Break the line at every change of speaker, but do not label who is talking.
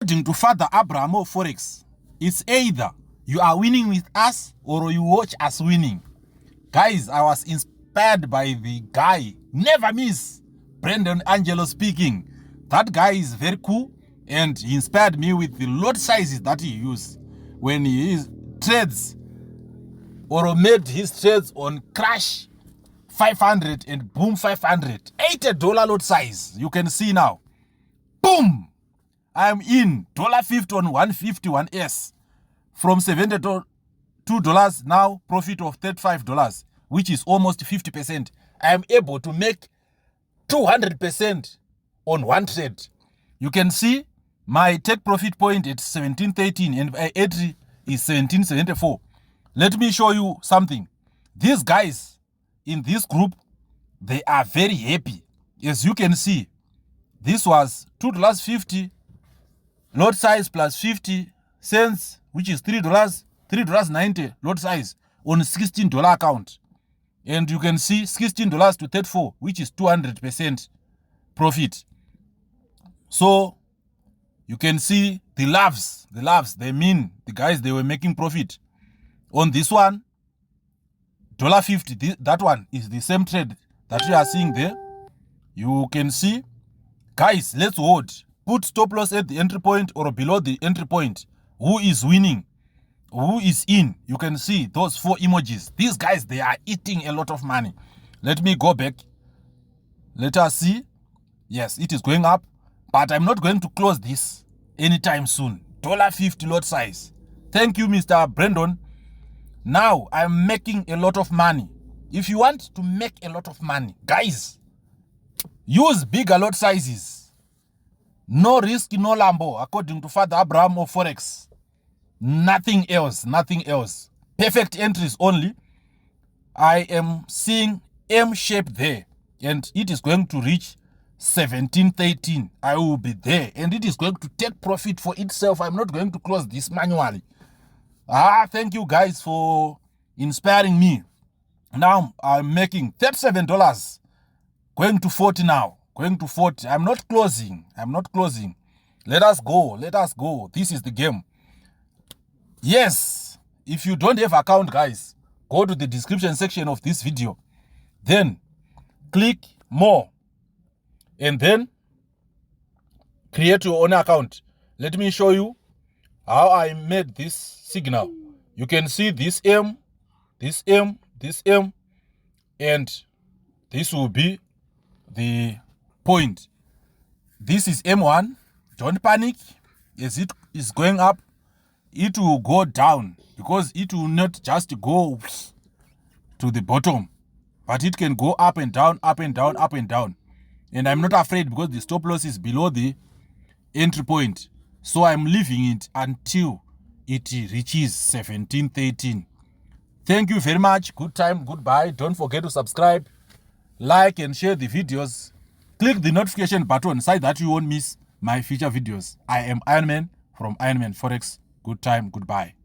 According to Father Abraham of Forex, it's either you are winning with us or you watch us winning. Guys, I was inspired by the guy, never miss, Brendan Angelo speaking. That guy is very cool and he inspired me with the lot sizes that he used when he trades or made his trades on crash 500 and boom 500. $80 lot size. You can see now. Boom! I'm in $50 on 151S from $72 now, profit of $35, which is almost 50%. I am able to make 200% on one trade. You can see my take profit point at 1713 and my entry is 1774. Let me show you something. These guys in this group, they are very happy. As you can see, this was $2.50 lot size plus 50 cents, which is $3.90 lot size on $16 account. And you can see $16 to 34, which is 200% profit. So you can see the laughs, they mean the guys, they were making profit. On this one, $50, that one is the same trade that you are seeing there. You can see, guys, let's hold. Put stop loss at the entry point or below the entry point. Who is winning? Who is in? You can see those 4 emojis. These guys, they are eating a lot of money. Let me go back. Let us see. Yes, it is going up, but I'm not going to close this anytime soon. $50 lot size. Thank you, Mr. Brandon. Now I'm making a lot of money. If you want to make a lot of money, guys, use bigger lot sizes. No risk, no Lambo, according to Father Abraham of Forex. Nothing else, nothing else. Perfect entries only. I am seeing M shape there, and it is going to reach 1713. I will be there, and it is going to take profit for itself. I'm not going to close this manually. Thank you guys for inspiring me. Now I'm making $37, going to 40 now. Going to 40. I'm not closing. Let us go. This is the game. Yes, if you don't have account, guys, go to the description section of this video. Then click more. And then create your own account. Let me show you how I made this signal. You can see this M, this M, this M, and this will be the point. This is M1. Don't panic. As it is going up, it will go down because it will not just go to the bottom, but it can go up and down, up and down, up and down. And I'm not afraid because the stop loss is below the entry point. So I'm leaving it until it reaches 1713. Thank you very much. Good time. Goodbye. Don't forget to subscribe, like, and share the videos. Click the notification button so that you won't miss my future videos. I am Iron Man from Iron Man Forex. Good time. Goodbye.